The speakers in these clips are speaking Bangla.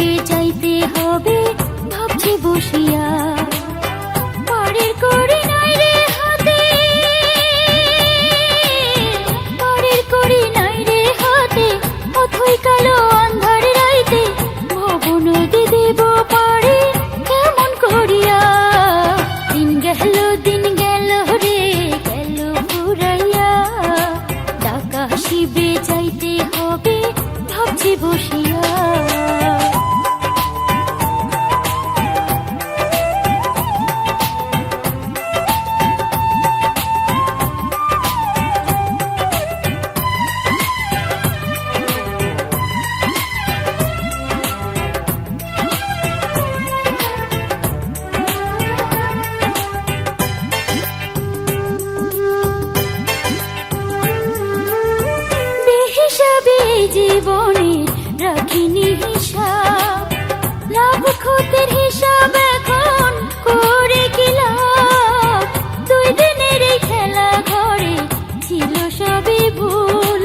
শিবে যাইতে হবে ভাবছি বসিয়া, পারের করি নাই রে হাতে, পারের করি নাই রে হাতে, অথই কালো আন্ধার রাইতে ভব নদী দেব পারে কেমন করিয়া। দিন গেল রে গেল ফুরাইয়া, ডাকা শিবে যাইতে হবে ভাবছি বসিয়া। জীবনে রাখিনি হিসাব, লাভ ক্ষতির হিসাব এখন করে কি লাভ। 2 দিনের এই খেলা ঘরে ছিল সবই ভুল,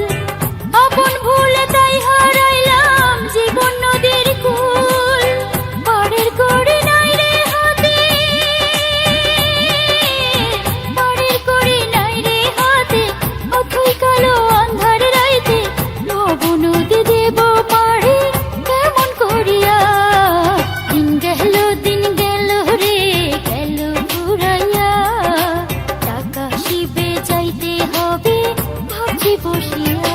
আপন ভুলে তাই হারাইলাম জীবন নদীর কুল। পারের করি নাই রে হাতে, পারের করি নাই রে হাতে, অথই কালো আন্ধার রাইতে ভব নদী দেব পারে কেমন করিয়া। দিন গেল রে গেল ফুরাইয়া, টাকা শিবে যাইতে হবে ভাবছি বসিয়া।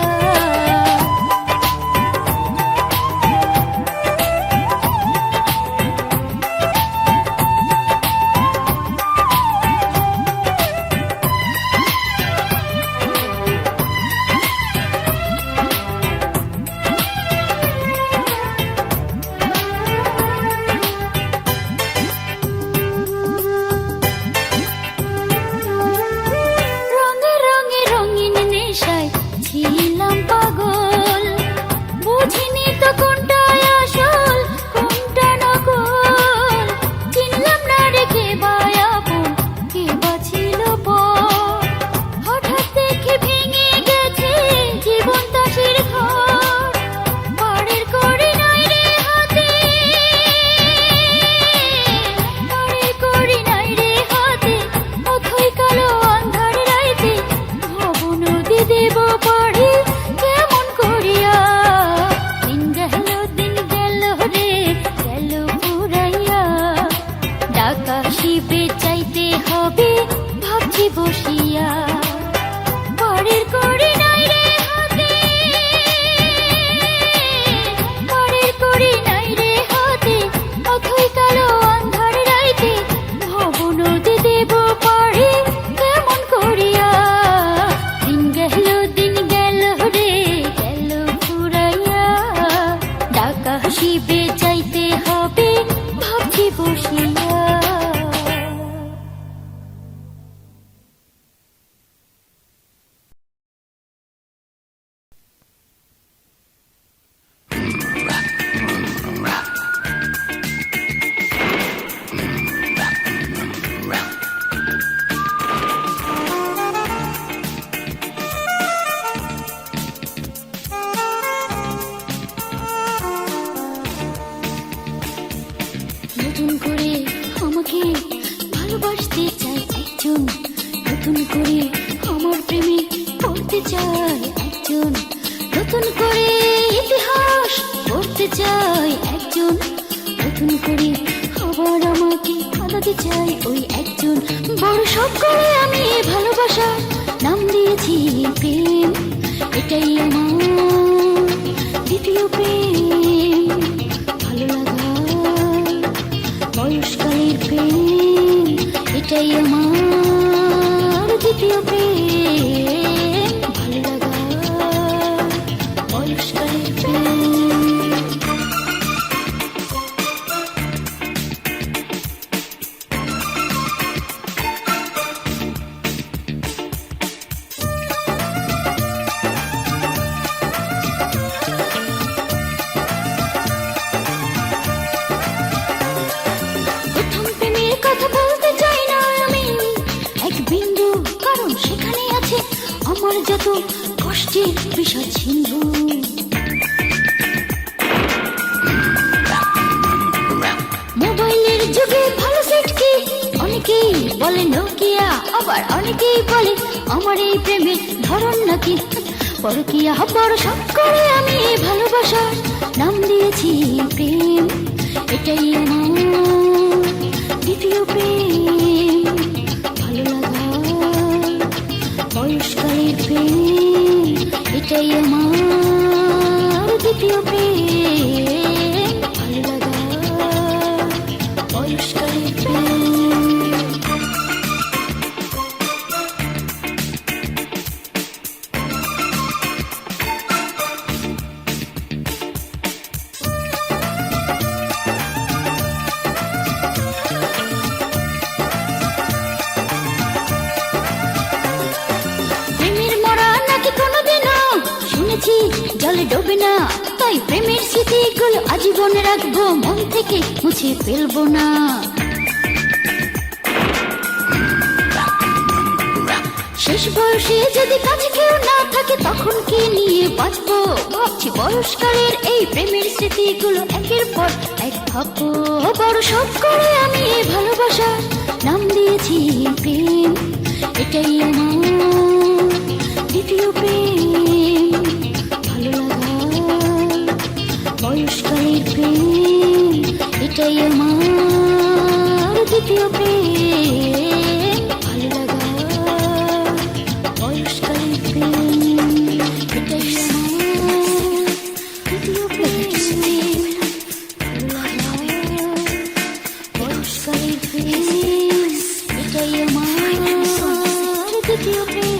ছিলাম পাগল, বুঝিনি তো কোনটাই আসল কোনটা নকল। চিনলাম না রে কে বা আপন কে বা ছিল পর, হঠাৎ দেখে ভেঙে গেছে জীবন তাসের ঘর। পারের করি নাই রে হাতে, পারের করি নাই রে হাতে, অথই কালো আন্ধার রাইতে ভব নদী দেব পারে কেমন করিয়া। দিন গেল রে গেল ফুরাইয়া, ডাকা শিবে চাইতে হবে ভাবছি বসিয়া। পারের করি নাই রে হাতে, পারের করি নাই রে হাতে, অথই কালো আন্ধার রাইতে ভব নদী দেব পারে কেমন করিয়া। দিন গেল রে গেল ফুরাইয়া, ডাকা শিবে যাইতে হবে ভাবছি বসিয়া। নতুন করে আমাকে ভালোবাসতে চাই একজন, নতুন করে আমার প্রেমে পড়তে চাই একজন, নতুন করে ইতিহাস পড়তে চাই একজন, নতুন করে আবার আমাকে কাঁদাতে চাই ওই একজন। বড় শখ করে আমি ভালোবাসা নাম দিয়েছি প্রেম, এটাই আমার দ্বিতীয় প্রেম। ভালো লাগা বয়সকালের প্রেম, এটাই আমার দ্বিতীয় প্রেম। ভালো লাগা বয়সকালের প্রেম। কথা বলতে চাই না আমি এক বিন্দু, কারণ সেখানে আছে আমার যত কষ্টের বিষয় সিন্ধু। আবার অনেকেই বলে আমার এই প্রেমের ধরন নাকি পরকীয়া। বড় শখ করে আমি ভালোবাসার নাম দিয়েছি প্রেম, এটাই আমার দ্বিতীয় প্রেম। ভালো লাগা বয়সকালের প্রেম, এটাই আমার দ্বিতীয় প্রেম। ভালো লাগা বয়সকালের প্রেম। জলে ডোবে না, তাই প্রেমের স্মৃতিগুলো আজীবন রাখবো, মন থেকে মুছে ফেলবো না। শেষ বয়সে যদি কাছে কেউ না থাকে তখন কি নিয়ে বাঁচবো, ভাবছি বয়সকালের এই প্রেমের স্মৃতিগুলো একের পর এক ভাববো। বড় শখ করে আমি এই ভালোবাসার নাম দিয়েছি প্রেম, এটাই আমার দ্বিতীয় প্রেম। বয়সকালের প্রেম, এটাই আমার দ্বিতীয় প্রেম। ভালো লাগা বয়সকালের প্রেম, এটাই আমার দ্বিতীয় প্রেম। ভালো লাগা বয়সকালের প্রেম, এটাই আমার দ্বিতীয় প্রেম।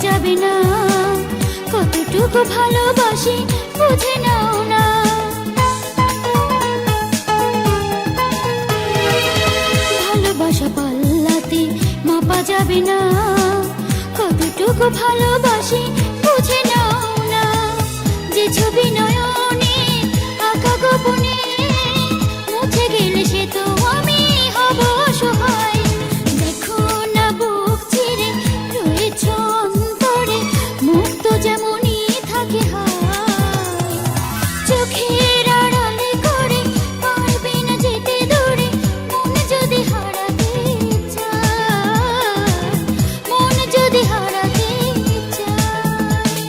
যাবে না, কতটুকু ভালোবাসি বুঝে নাও না। ভালোবাসা পাল্লাতে মাপা যাবে না, কতটুকু ভালোবাসি বুঝে নাও না। যে ছবি নয়নে আঁকা গোপনে মুছে গেলে সে তো আমি হব অসহায়। দেখো না বুক চিরে রয়েছ অন্তরে, মুক্ত যেমনই থাকে হায়। চোখের আড়ালে করে পারবে না যেতে দূরে, মন যদি হারাতে চায়, মন যদি হারাতে চায়।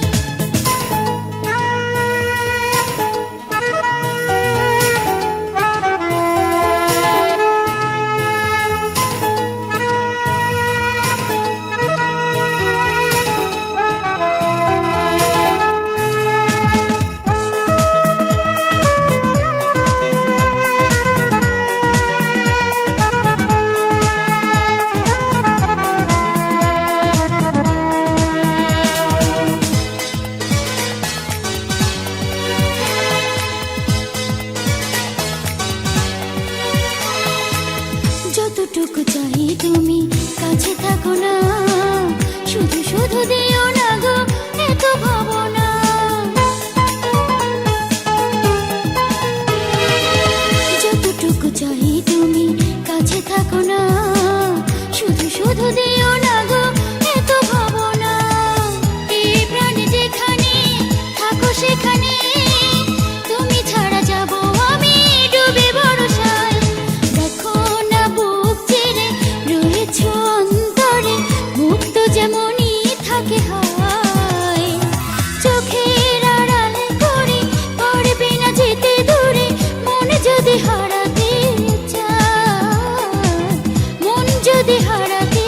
যদি হারাতে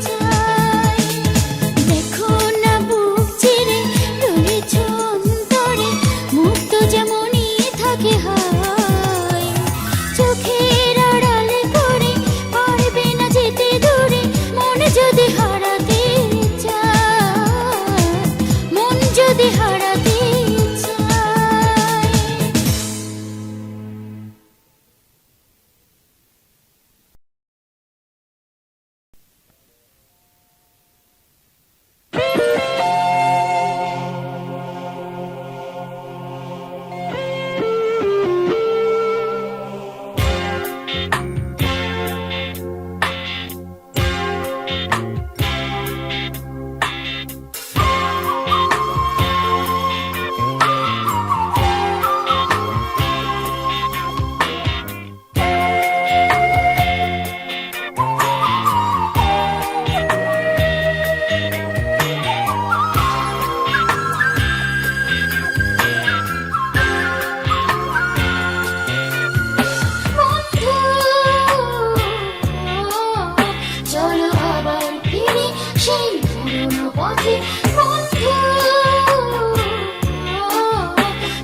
চাই, দেখো না বুক চিরে রয়েছ অন্তরে, মুক্ত যেমনই থাকে হায়, চোখের আড়ালে করে পারবে না যেতে দূরে, মন যদি হারাতে চায়, মন যদি হারাতে চায়। বন্ধু, চলো আবার ফিরি সেই পুরনো পথে, বন্ধু,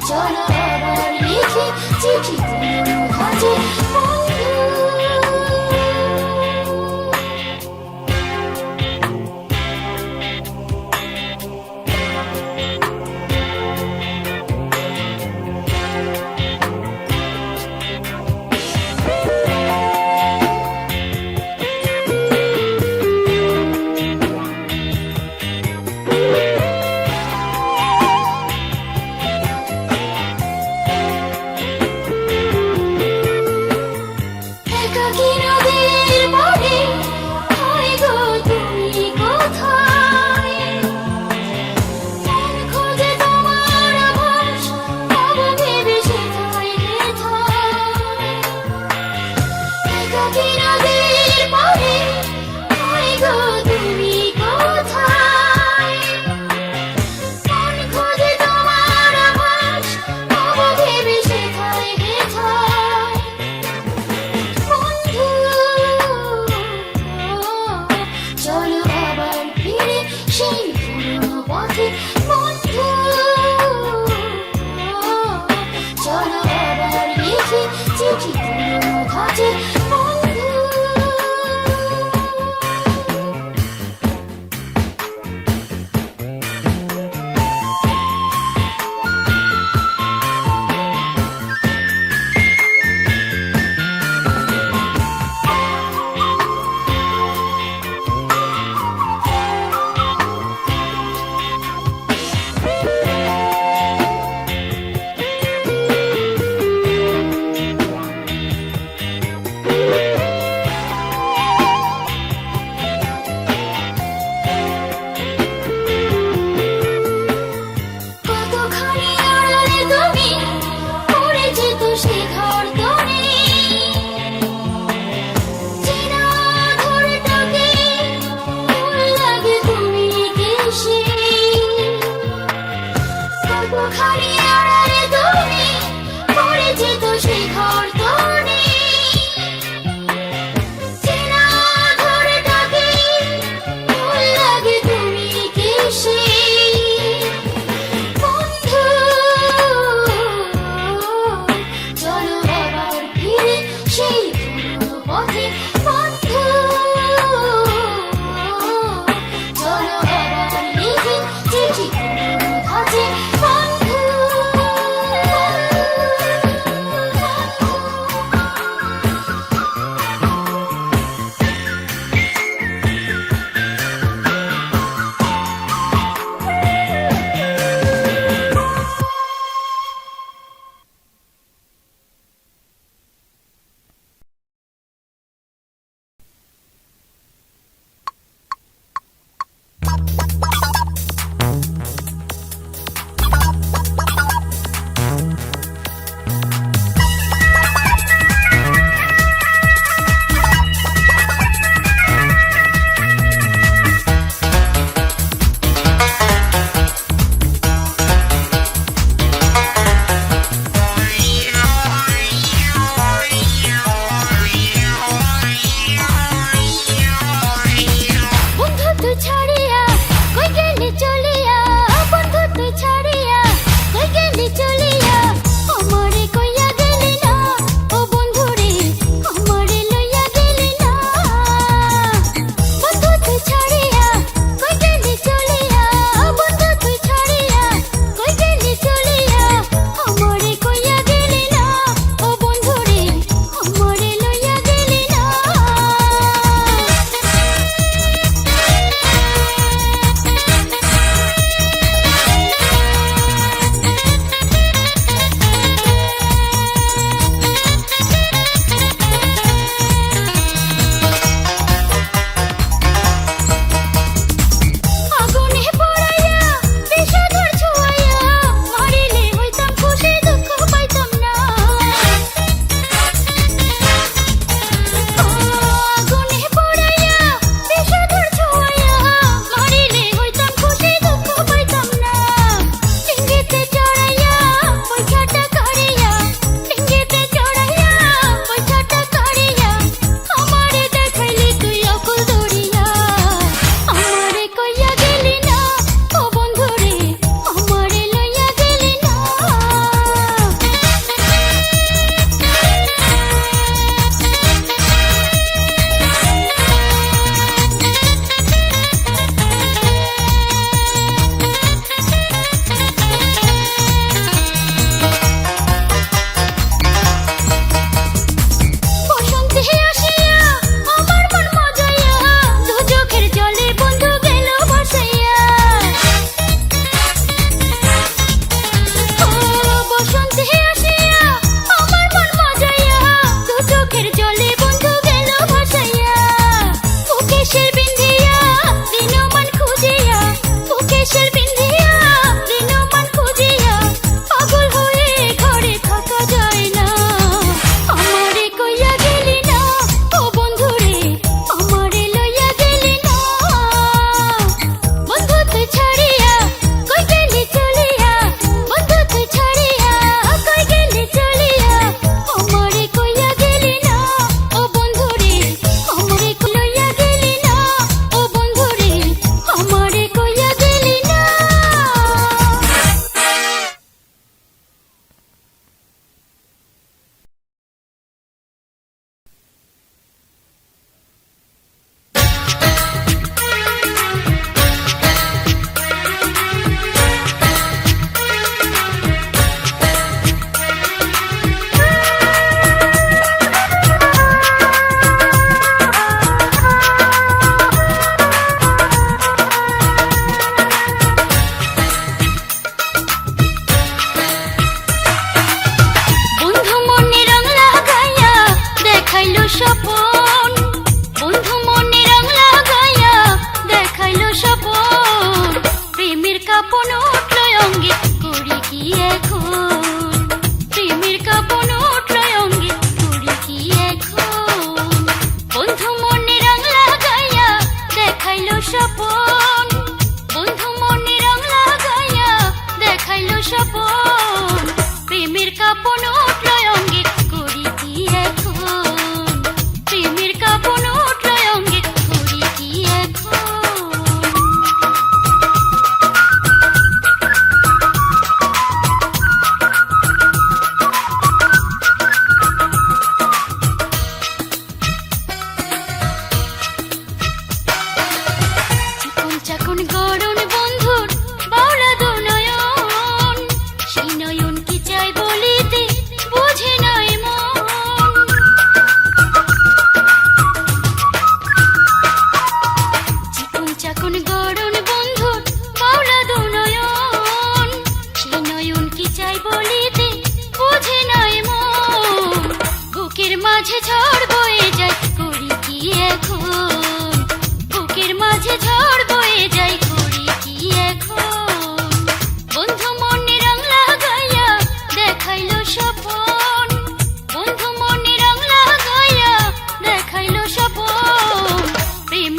চলো আবার লিখি চিঠি পুরনো ধাঁচে, বন্ধু।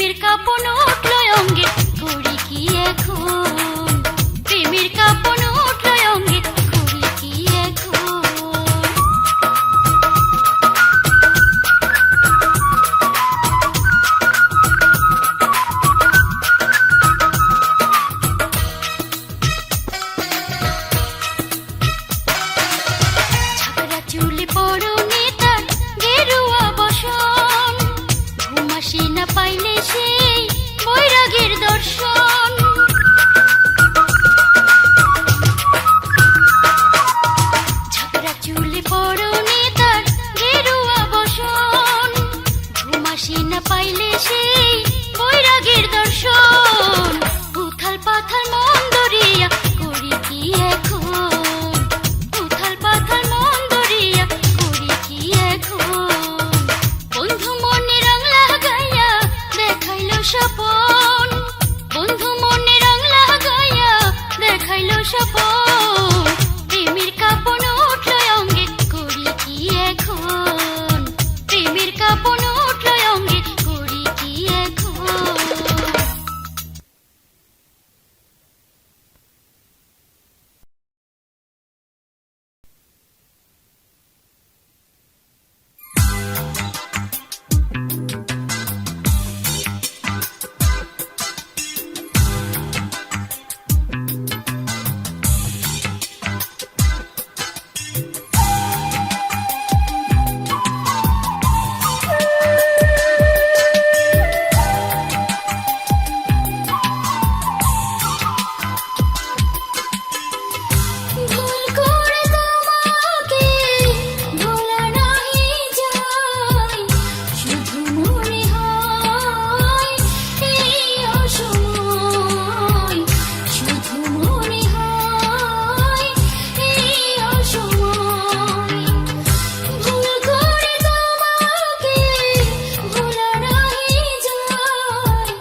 প্রেমের কাঁপন উঠল অঙ্গে, করি কি এখন? প্রেমের কাঁপন উঠল অঙ্গে, করি কি এখন? ছাকরা চুলে পরনে তার গেরুয়া বসন, ঘুম আসে না পাইলে সেই বৈরাগীর দর্শন। ছাকরা চুলে পরনে তার গেরুয়া বসন, ঘুম আসে না পাইলে সেই বৈরাগীর দর্শন। উথাল পাথাল মন দরিয়া, করি কি এখন? উথাল পাথাল মন দরিয়া, করি কি এখন? বন্ধু মনে রং লাগাইয়া দেখাইল স্বপন, বন্ধু মনে রং লাগাইয়া দেখাইল স্বপন। প্রেমের কাঁপন উঠল অঙ্গে, করি কি এখন? প্রেমের কাঁপন উঠল অঙ্গে, করি কি এখন? ভুল করে তোমাকে ভোলা নাহি যায়, শুধু মনে হয় এই অসময়, শুধু মনে হয় এই অসময়। ভুল করে তোমাকে ভোলা নাহি যায়,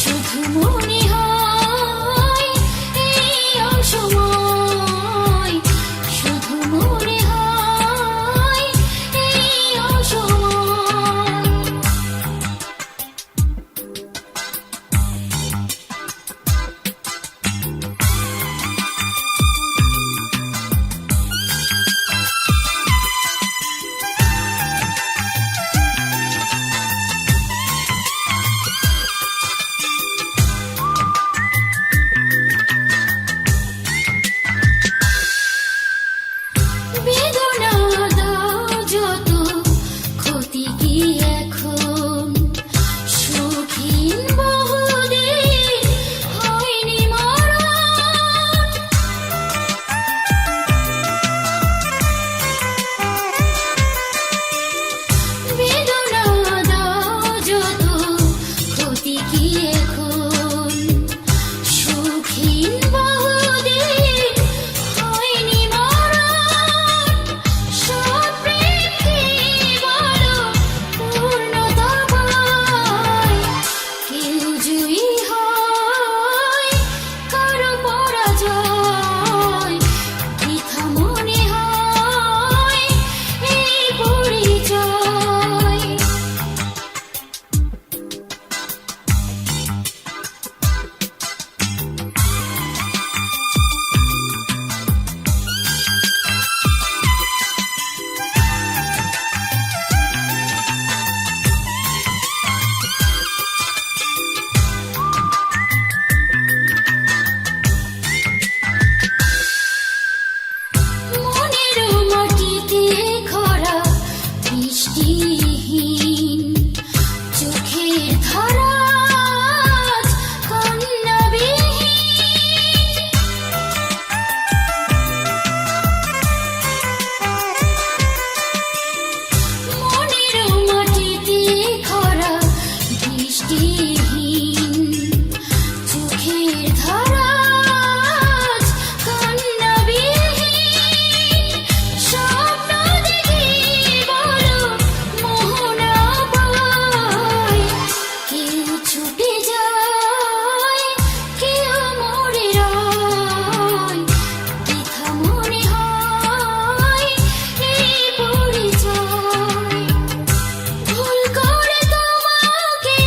শুধু মনে হয় এই অসময়, শুধু মনে হয় এই অসময়। বেদনা দাও যত, ক্ষতি কি এখন? সুখীন বহুদিন হয়নি মরণ। বেদনা দাও যত, ক্ষতি কি এখন? সুখীন বহুদিন হয়নি মরণ। সব প্রেম কি বলো পূর্ণতা পায়? কেউ জয়ী হয়, কারো পরাজয়, বৃথা মনে হয় এই পরিচয়। মনের মাটিতে খরা বৃষ্টিহীন, চোখের ধারা কান্নাবিহীন। মনের মাটিতে খরা বৃষ্টিহীন, চোখের ধারা কান্নাবিহীন। স্বপ্ন দেখি বলো মোহনা পায়, কেউ ছুটে যায়, কেউ মরে রয়, বৃথা মনে হয় এই পরিচয়। ভুল করে তোমাকে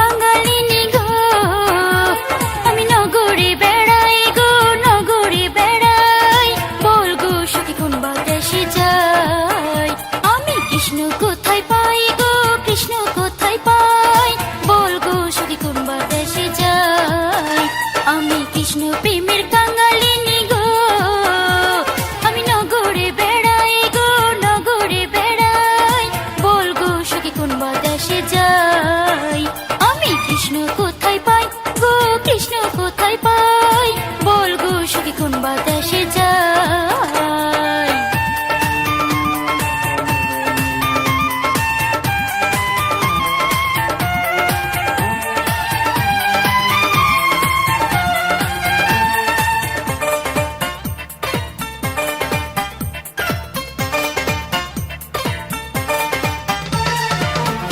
কাঙালিনী গো, আমি নগরে বেড়াই গো, নগরে বেড়াই, বল গো সখী কোন বাতাসে যাই। আমি কৃষ্ণ কোথায় পাই গো, কৃষ্ণ কোথায় পাই, বল গো সখী কোন বাতাসে যাই। আমি কৃষ্ণ প্রেমের কাঙালিনী গো, আমি নগরে বেড়াই গো, নগরে বেড়াই, বল গো সখী কোন বাতাসে যাই। আমি কৃষ্ণ কোথায় পাই গো, কৃষ্ণ কোথায় পাই, বল গো সখী কোন বাতাসে যাই।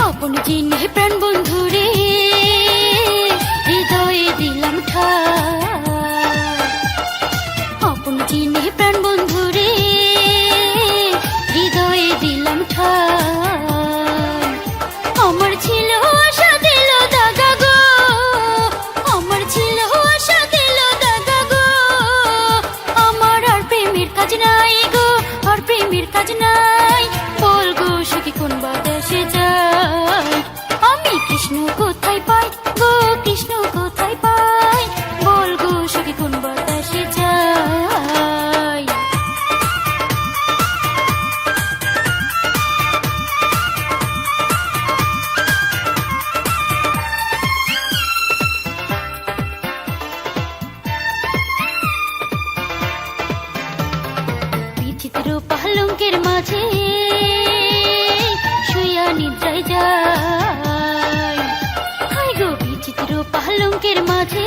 আপন জিনে প্রাণ বন্ধু রে, হৃদয়ে দিলাম ঠাই। আপন জিনে প্রাণ বন্ধু রে, হৃদয়ে দিলাম ঠাই। আমার ছিল আশা দিল দাগা গো, আমার ছিল আশা দিল দাগা গো, আমার আর প্রেমের কাজ নাই গো, আর প্রেমের কাজ নাই, বল গো সখী কোন বাতাসে যাই। আমি কৃষ্ণ কোথায় পাই গো, কৃষ্ণ কোথায় পাই, বল গো সখী কোন বাতাসে যাই। বিচিত্র পালঙ্কের মাঝে শুইয়া নিদ্রায় যাই। হায় গো বিচিত্র পালঙ্কের মাঝে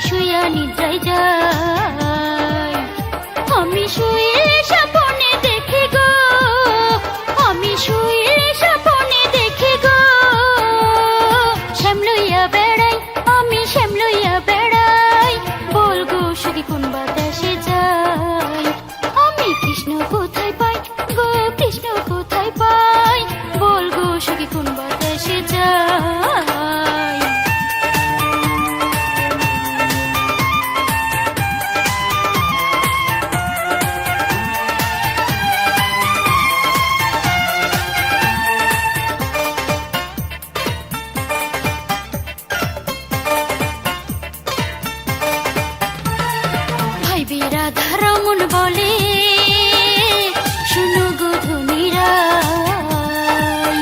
শুইয়া নিদ্রায় যাই। আমি শুয়ে স্বপ্নে দেখি গো, আমি শুয়ে স্বপ্নে দেখি গো, শ্যাম লইয়া বেড়াই, আমি শ্যাম লইয়া বেড়াই, বল গো সখী কোন বাতাসে যাই। আমি কৃষ্ণ কোথায় পাই গো, কৃষ্ণ কোথায় পাই, বল গো সখী কোন বাতাসে যাই। ভাই রাধা রমন বলে শুনো গো ধনীরাই।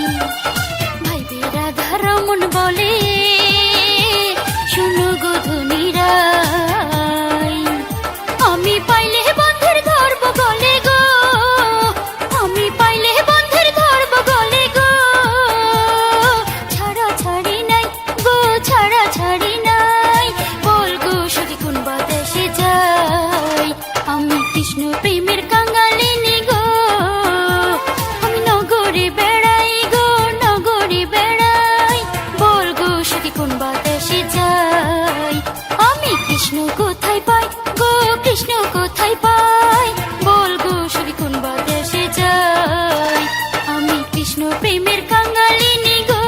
ভাই রাধা রমন বলে শুনো গো ধনীরাই। আমি পাইলে বন্ধের ধরব গলে গো, আমি পাইলে বন্ধের ধরব গলে গো, ছাড়া ছাড়ি নাই গো, ছাড়া ছাড়ি নাই, বল গো সখী কোন বাতাসে যাই। আমি কৃষ্ণ প্রেমের কাঙালিনী গো, আমি নগরে বেড়াই গো, নগরে বেড়াই, বল গো সখী কোন বাতাসে যাই। আমি কৃষ্ণ কোথায় পাই গো, কৃষ্ণ কোথায় পাই, বল গো সখী কোন বাতাসে যাই। আমি কৃষ্ণ প্রেমের কাঙালিনী গো,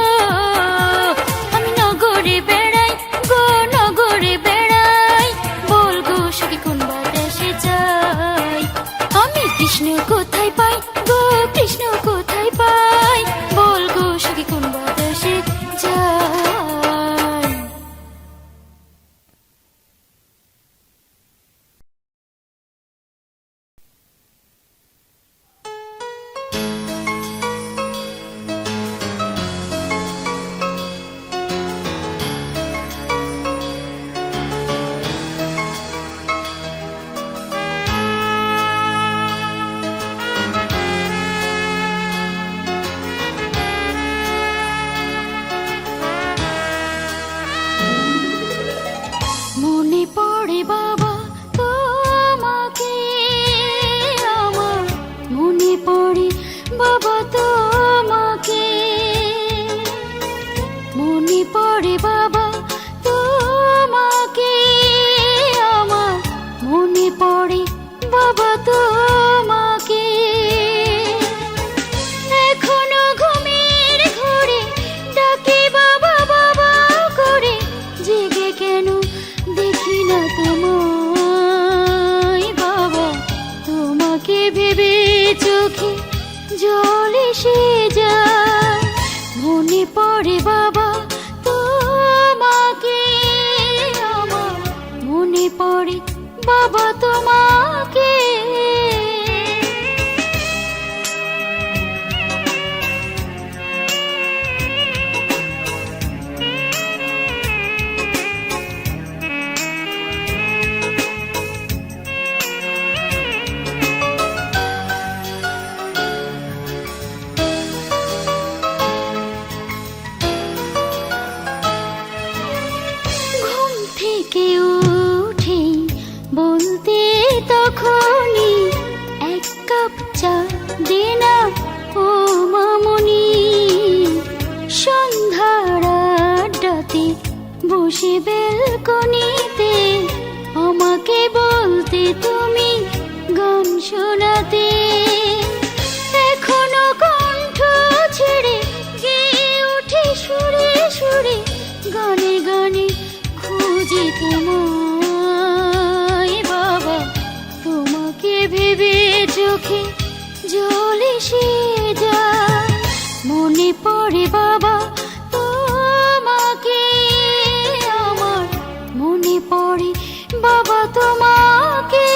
আমি নগরে বেড়াই গো, নগরে বেড়াই, বল গো সখী কোন বাতাসে যাই। আমি কৃষ্ণ কোথায় পাই গো, কৃষ্ণ কোথায় পাই, বল গো সখী কোন বাতাসে যাই। মনে পড়ে বাবা তোমাকে আমার, মনে পড়ে বাবা তোমাকে, মনে পড়ে বাবা তোমাকে আমার, মনে পড়ে বাবা তোমাকে। এখনো ঘুমের ঘোরে ডাকি বাবা তোমাকে। ঘুম থেকে উঠে বলতে তখনই এক কাপ চা দে না ও মামনি। সন্ধ্যার আড্ডাতে বসে বেলকনিতে আমাকে বলতে তুমি গান শোনাতে। এখনো কণ্ঠ ছেড়ে গেয়ে ওঠে সুরে সুরে, গানে গানে খুঁজি তোমায় বাবা। তোমাকে ভেবে চোখে জল এসে যায়, মনে পড়ে বাবা তোমাকে আমার, মনে পড়ে বাবা তোমাকে।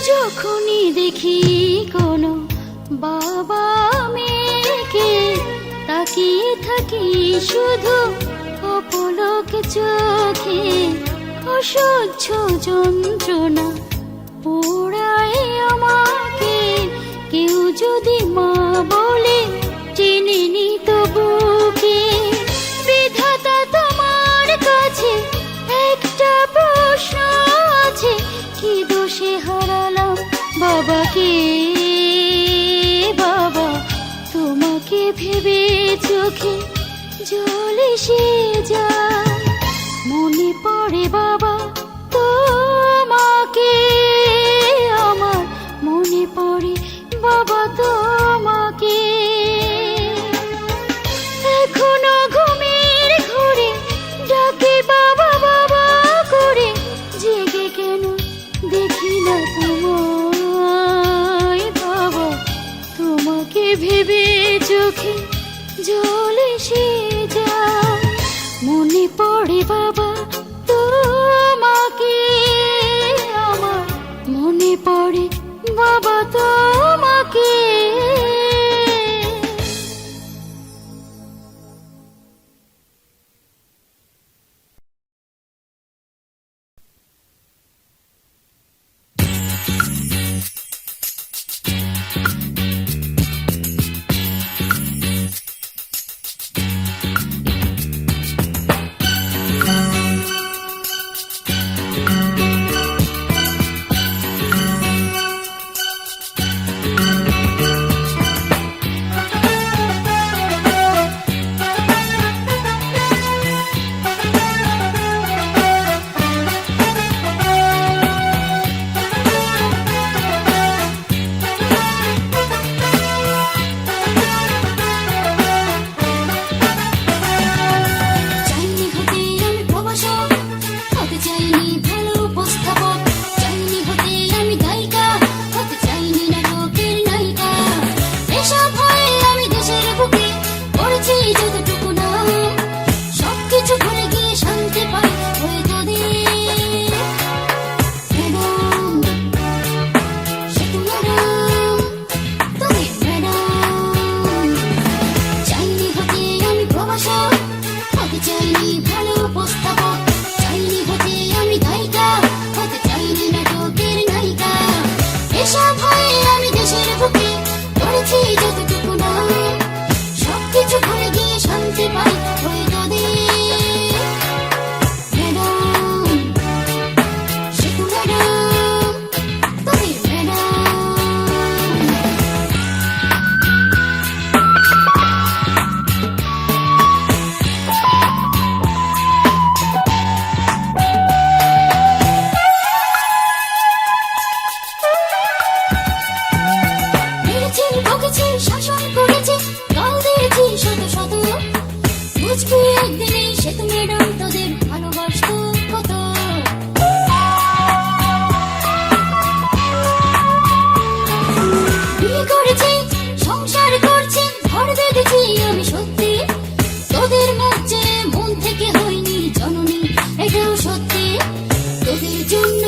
যখনই দেখি কোনো বাবা মেয়েকে, তাকিয়ে থাকি শুধু অপলক চোখে। অসহ্য যন্ত্রণা পোড়ায় আমাকে, কেউ যদি মা বলে টেনে নিত বুকে। বিধাতা তোমার কাছে একটা প্রশ্ন আছে, কি দোষে হারালাম বাবাকে। বাবা তোমাকে ভেবে চোখে জল এসে যায়, মনে পড়ে বাবা তোমাকে আমার, মনে পড়ে বাবা তোমাকে। এখনো ঘুমের ঘরে ডাকে বাবা বাবা করে, জেগে কেন দেখি না তোমায় বাবা। তোমাকে ভেবে চোখে জল এসে যায়, মনে পড়ে বাবা তোমাকে।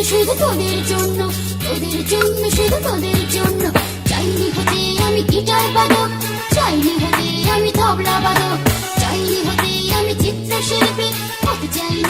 শুধু তোদের জন্য, তোদের জন্য, শুধু তোদের জন্য। চাইনি হতে আমি গিটার বাদক, চাইনি হতে আমি তবলা বাদক, চাইনি হতে আমি চিত্রশিল্পী, হতে চাই